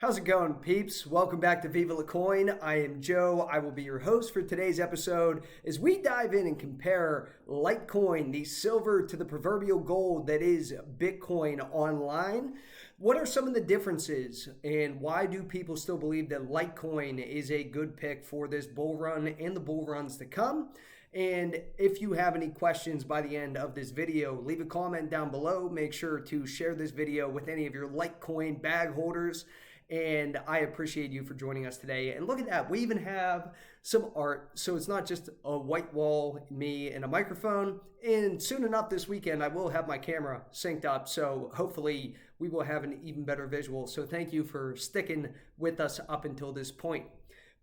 How's it going, peeps? Welcome back to Viva La Coin. I am Joe. I will be your host for today's episode as we dive in and compare Litecoin, the silver to the proverbial gold that is Bitcoin online. What are some of the differences and why do people still believe that Litecoin is a good pick for this bull run and the bull runs to come? And if you have any questions by the end of this video, leave a comment down below. Make sure to share this video with any of your Litecoin bag holders. And I appreciate you for joining us today. And look at that, we even have some art. So it's not just a white wall, me, and a microphone. And soon enough this weekend, I will have my camera synced up. So hopefully we will have an even better visual. So thank you for sticking with us up until this point.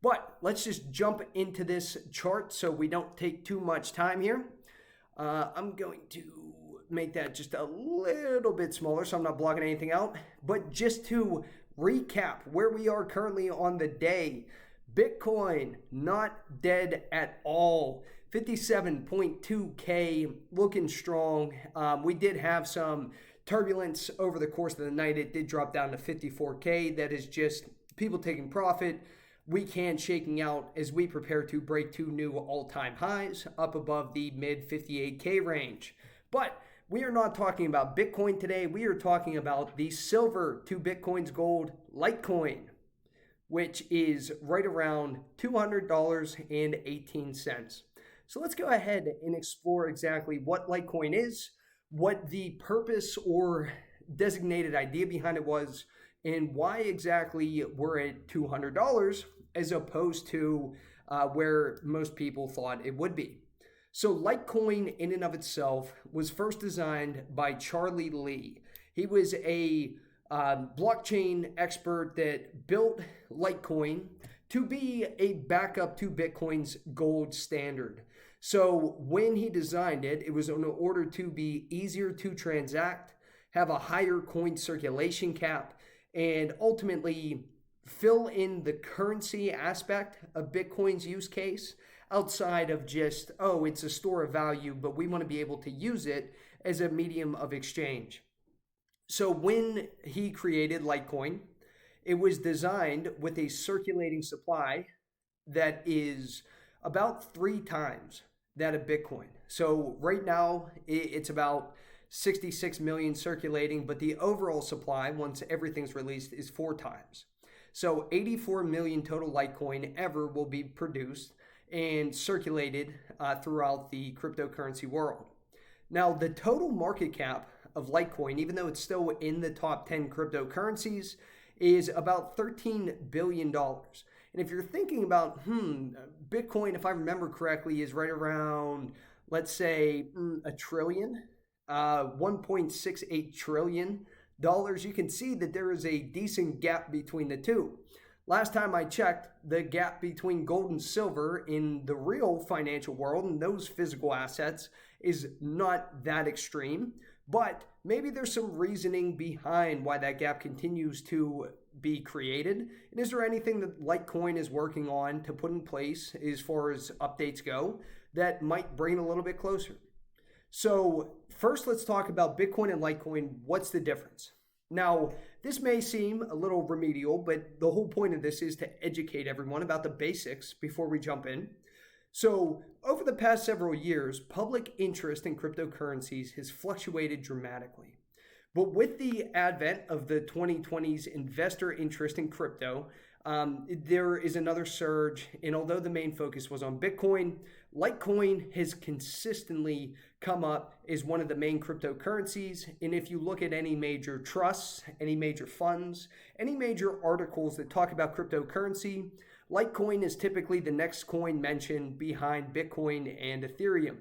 But let's just jump into this chart so we don't take too much time here. I'm going to make that just a little bit smaller so I'm not blocking anything out. But just to recap where we are currently on the day, Bitcoin not dead at all. 57.2K, looking strong. We did have some turbulence over the course of the night. It did drop down to 54K. That is just people taking profit. Weekend shaking out as we prepare to break two new all-time highs up above the mid 58K range. But we are not talking about Bitcoin today. We are talking about the silver to Bitcoin's gold Litecoin, which is right around $200.18. So let's go ahead and explore exactly what Litecoin is, what the purpose or designated idea behind it was, and why exactly we're at $200 as opposed to where most people thought it would be. So Litecoin in and of itself was first designed by Charlie Lee. He was a blockchain expert that built Litecoin to be a backup to Bitcoin's gold standard. So when he designed it, it was in order to be easier to transact, have a higher coin circulation cap, and ultimately fill in the currency aspect of Bitcoin's use case outside of just, oh, it's a store of value, but we want to be able to use it as a medium of exchange. So when he created Litecoin, it was designed with a circulating supply that is about 3 times that of Bitcoin. So right now it's about 66 million circulating, but the overall supply, once everything's released, is 4 times. So 84 million total Litecoin ever will be produced and circulated throughout the cryptocurrency world. Now, the total market cap of Litecoin, even though it's still in the top 10 cryptocurrencies, is about $13 billion. And if you're thinking about, Bitcoin, if I remember correctly, is right around, let's say, a trillion. $1.68 trillion, you can see that there is a decent gap between the two. Last time I checked, the gap between gold and silver in the real financial world and those physical assets is not that extreme, but maybe there's some reasoning behind why that gap continues to be created. And is there anything that Litecoin is working on to put in place as far as updates go that might bring it a little bit closer? So first, let's talk about Bitcoin and Litecoin. What's the difference? Now, this may seem a little remedial, but the whole point of this is to educate everyone about the basics before we jump in. So over the past several years, public interest in cryptocurrencies has fluctuated dramatically. But with the advent of the 2020s investor interest in crypto, there is another surge. And although the main focus was on Bitcoin, Litecoin has consistently come up as one of the main cryptocurrencies. And if you look at any major trusts, any major funds, any major articles that talk about cryptocurrency, Litecoin is typically the next coin mentioned behind Bitcoin and Ethereum.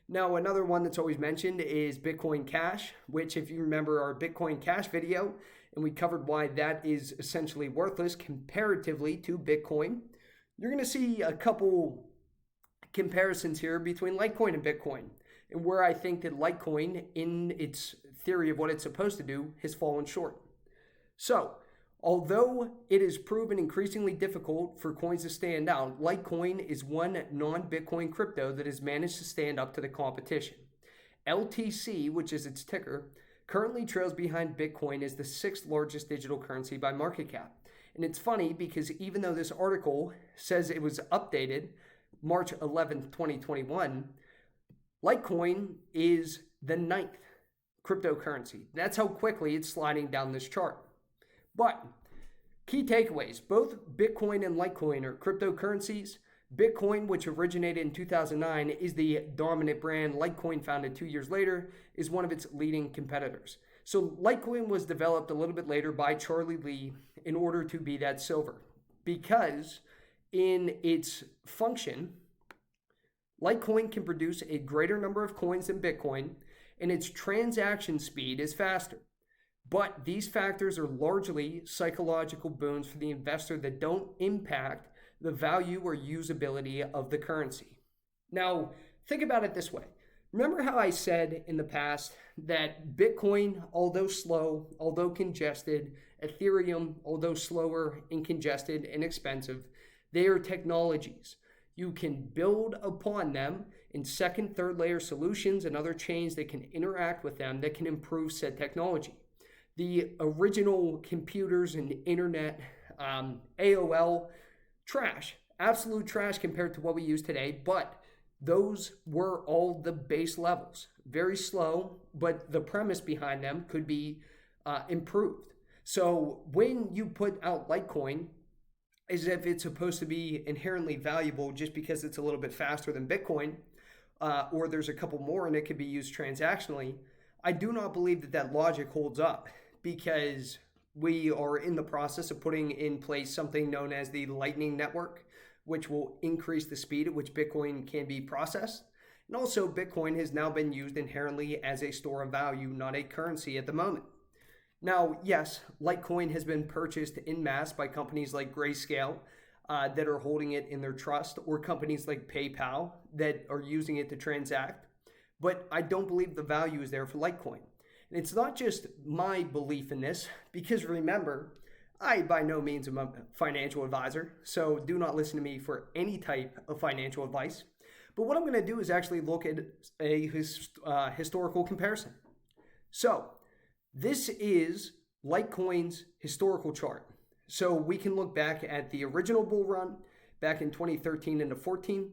Now, another one that's always mentioned is Bitcoin Cash, which if you remember our Bitcoin Cash video, and we covered why that is essentially worthless comparatively to Bitcoin, you're going to see a couple comparisons here between Litecoin and Bitcoin, and where I think that Litecoin, in its theory of what it's supposed to do, has fallen short. So, although it is proven increasingly difficult for coins to stand out, Litecoin is one non-Bitcoin crypto that has managed to stand up to the competition. LTC, which is its ticker, currently trails behind Bitcoin as the 6th largest digital currency by market cap. And it's funny because even though this article says it was updated March 11th, 2021, Litecoin is the 9th cryptocurrency. That's how quickly it's sliding down this chart. But key takeaways, both Bitcoin and Litecoin are cryptocurrencies. Bitcoin, which originated in 2009, is the dominant brand. Litecoin, founded 2 years later, is one of its leading competitors. So Litecoin was developed a little bit later by Charlie Lee in order to be that silver, because in its function, Litecoin can produce a greater number of coins than Bitcoin, and its transaction speed is faster. But these factors are largely psychological boons for the investor that don't impact the value or usability of the currency. Now, think about it this way. Remember how I said in the past that Bitcoin, although slow, although congested, Ethereum, although slower and congested and expensive, they are technologies. You can build upon them in second, third layer solutions and other chains that can interact with them that can improve said technology. The original computers and internet, AOL, trash, absolute trash compared to what we use today, but those were all the base levels. Very slow, but the premise behind them could be improved. So when you put out Litecoin, as if it's supposed to be inherently valuable just because it's a little bit faster than Bitcoin, or there's a couple more and it could be used transactionally, I do not believe that that logic holds up, because we are in the process of putting in place something known as the Lightning Network, which will increase the speed at which Bitcoin can be processed. And also, Bitcoin has now been used inherently as a store of value, not a currency at the moment. Now, yes, Litecoin has been purchased en masse by companies like Grayscale that are holding it in their trust, or companies like PayPal that are using it to transact. But I don't believe the value is there for Litecoin. And it's not just my belief in this, because remember, I by no means am a financial advisor, so do not listen to me for any type of financial advice. But what I'm going to do is actually look at a historical comparison. So this is Litecoin's historical chart. So we can look back at the original bull run back in 2013 into 14,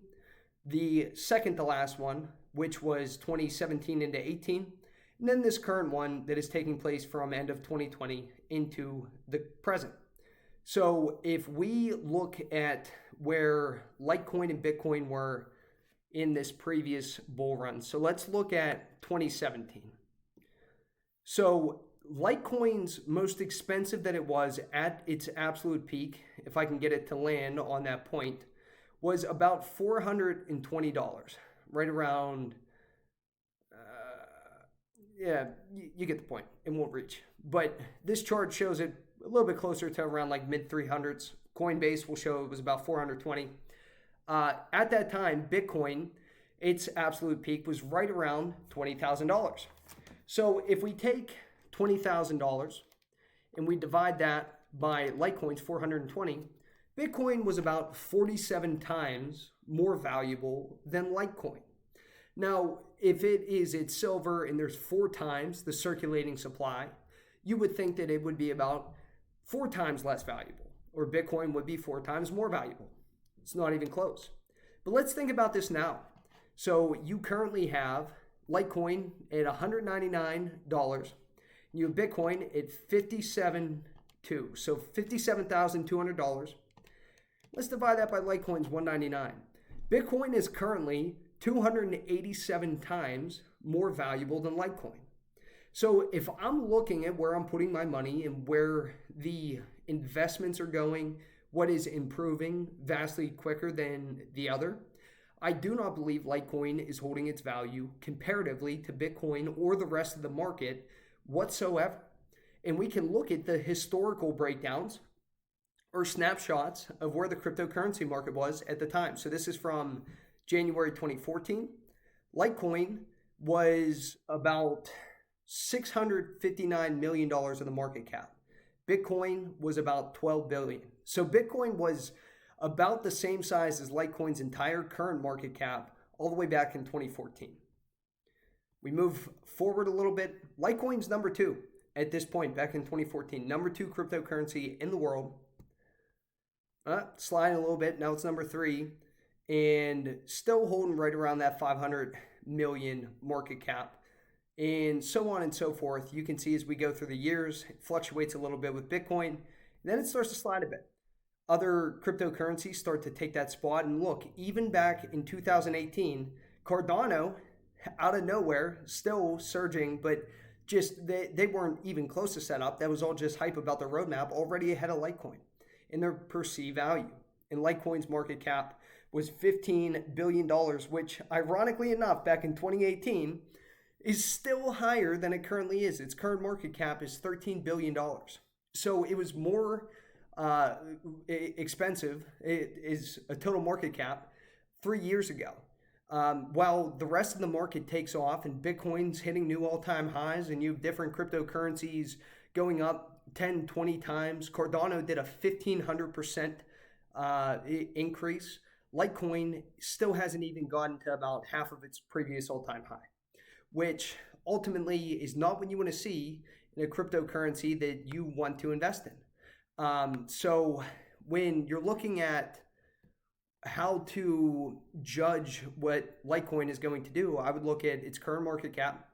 the second to last one, which was 2017 into 18, and then this current one that is taking place from end of 2020 into the present. So if we look at where Litecoin and Bitcoin were in this previous bull run, so let's look at 2017. So Litecoin's most expensive that it was at its absolute peak, if I can get it to land on that point, was about $420, right around, you get the point. It won't reach. But this chart shows it a little bit closer to around like mid 300s. Coinbase will show it was about 420. At that time, Bitcoin, its absolute peak was right around $20,000. So if we take $20,000 and we divide that by Litecoin's 420, Bitcoin was about 47 times more valuable than Litecoin. Now, if it is its silver and there's 4 times the circulating supply, you would think that it would be about 4 times less valuable, or Bitcoin would be 4 times more valuable. It's not even close. But let's think about this now. So you currently have Litecoin at $199. You have Bitcoin at $57,200, so $57,200. Let's divide that by Litecoin's $199. Bitcoin is currently 287 times more valuable than Litecoin. So if I'm looking at where I'm putting my money and where the investments are going, what is improving vastly quicker than the other, I do not believe Litecoin is holding its value comparatively to Bitcoin or the rest of the market whatsoever. And we can look at the historical breakdowns or snapshots of where the cryptocurrency market was at the time. So this is from January 2014. Litecoin was about $659 million in the market cap. Bitcoin was about 12 billion. So Bitcoin was about the same size as Litecoin's entire current market cap all the way back in 2014. We move forward a little bit. Litecoin's number 2 at this point back in 2014. Number 2 cryptocurrency in the world. Sliding a little bit. Now it's number 3 and still holding right around that 500 million market cap. And so on and so forth. You can see as we go through the years, it fluctuates a little bit with Bitcoin. Then it starts to slide a bit. Other cryptocurrencies start to take that spot. And look, even back in 2018, Cardano, out of nowhere, still surging, but just they weren't even close to set up. That was all just hype about the roadmap, already ahead of Litecoin in their perceived value. And Litecoin's market cap was $15 billion, which ironically enough, back in 2018, is still higher than it currently is. Its current market cap is $13 billion. So it was more expensive. It is a total market cap 3 years ago. While the rest of the market takes off and Bitcoin's hitting new all-time highs and you have different cryptocurrencies going up 10, 20 times. Cardano did a 1,500% increase. Litecoin still hasn't even gotten to about half of its previous all-time high, which ultimately is not what you want to see in a cryptocurrency that you want to invest in. So when you're looking at how to judge what Litecoin is going to do, I would look at its current market cap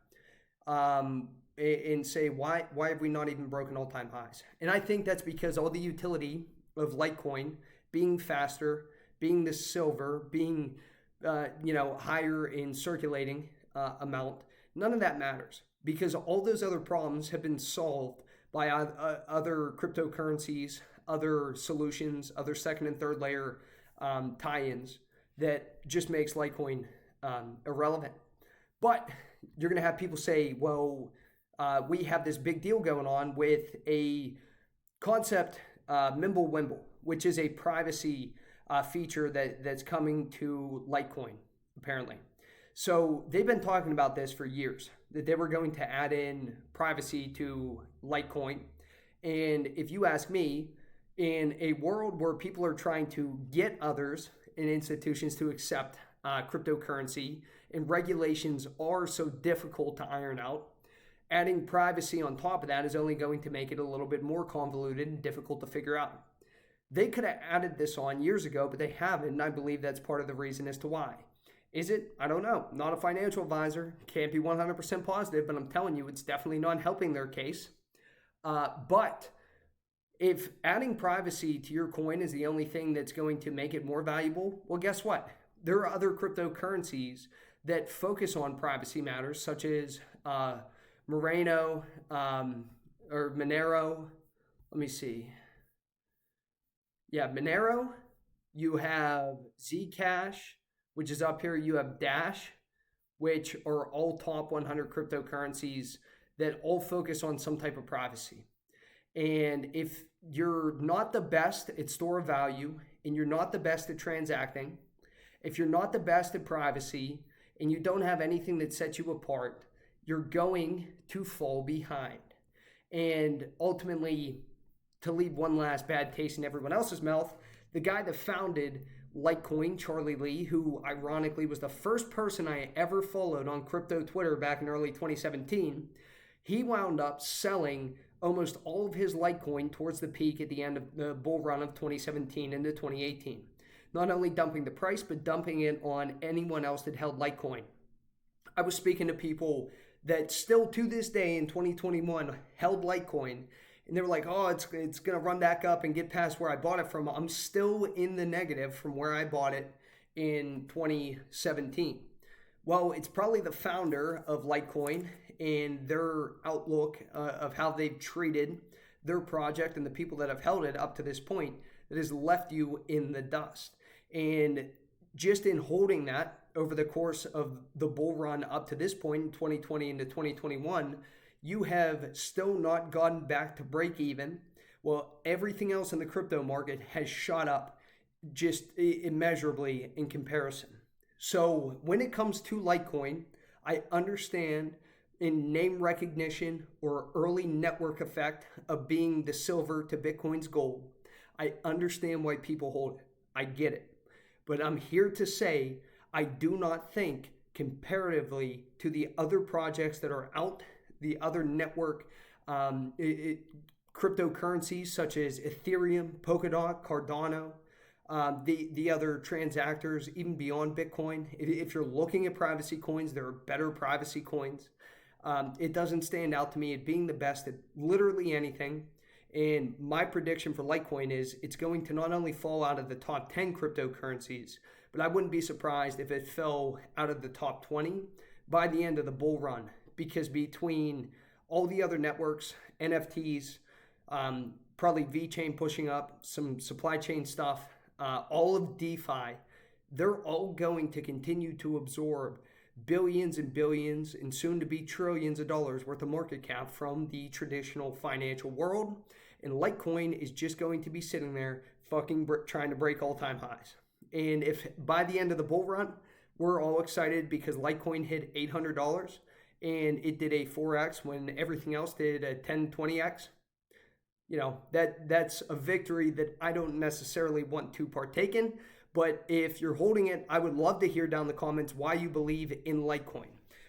and say, why have we not even broken all-time highs? And I think that's because all the utility of Litecoin being faster, being the silver, being higher in circulating amount, none of that matters because all those other problems have been solved by other cryptocurrencies, other solutions, other second and third layer tie-ins that just makes Litecoin irrelevant. But you're going to have people say, well, we have this big deal going on with a concept, Mimblewimble, which is a privacy feature that's coming to Litecoin, apparently. So they've been talking about this for years, that they were going to add in privacy to Litecoin. And if you ask me, in a world where people are trying to get others and institutions to accept cryptocurrency and regulations are so difficult to iron out, adding privacy on top of that is only going to make it a little bit more convoluted and difficult to figure out. They could have added this on years ago, but they haven't, and I believe that's part of the reason as to why. Is it? I don't know. Not a financial advisor. Can't be 100% positive, but I'm telling you, it's definitely not helping their case. But if adding privacy to your coin is the only thing that's going to make it more valuable, well, guess what? There are other cryptocurrencies that focus on privacy matters, such as Monero. Let me see. Yeah, Monero. You have Zcash, which is up here. You have Dash, which are all top 100 cryptocurrencies that all focus on some type of privacy. And if you're not the best at store of value and you're not the best at transacting, if you're not the best at privacy and you don't have anything that sets you apart, you're going to fall behind. And ultimately, to leave one last bad taste in everyone else's mouth, the guy that founded Litecoin, Charlie Lee, who ironically was the first person I ever followed on crypto Twitter back in early 2017, he wound up selling almost all of his Litecoin towards the peak at the end of the bull run of 2017 into 2018. Not only dumping the price, but dumping it on anyone else that held Litecoin. I was speaking to people that still to this day in 2021 held Litecoin, and they were like, oh, it's going to run back up and get past where I bought it from. I'm still in the negative from where I bought it in 2017. Well, it's probably the founder of Litecoin and their outlook of how they've treated their project and the people that have held it up to this point that has left you in the dust. And just in holding that over the course of the bull run up to this point in 2020 into 2021, you have still not gotten back to break even. Well, everything else in the crypto market has shot up just immeasurably in comparison. So when it comes to Litecoin, I understand in name recognition or early network effect of being the silver to Bitcoin's gold. I understand why people hold it. I get it. But I'm here to say I do not think comparatively to the other projects that are out, the other network cryptocurrencies such as Ethereum, Polkadot, Cardano, the other transactors, even beyond Bitcoin. If you're looking at privacy coins, there are better privacy coins. It doesn't stand out to me at being the best at literally anything. And my prediction for Litecoin is it's going to not only fall out of the top 10 cryptocurrencies, but I wouldn't be surprised if it fell out of the top 20 by the end of the bull run. Because between all the other networks, NFTs, probably VeChain pushing up, some supply chain stuff, all of DeFi, they're all going to continue to absorb billions and billions and soon to be trillions of dollars worth of market cap from the traditional financial world. And Litecoin is just going to be sitting there fucking trying to break all-time highs. And if by the end of the bull run, we're all excited because Litecoin hit $800 and it did a 4x when everything else did a 10, 20x, you know, that's a victory that I don't necessarily want to partake in. But if you're holding it, I would love to hear down in the comments why you believe in Litecoin.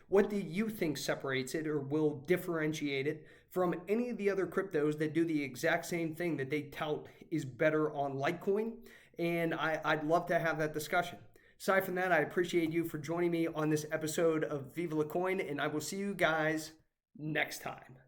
What do you think separates it or will differentiate it from any of the other cryptos that do the exact same thing that they tout is better on Litecoin? And I'd love to have that discussion. Aside from that, I appreciate you for joining me on this episode of Viva La Coin, and I will see you guys next time.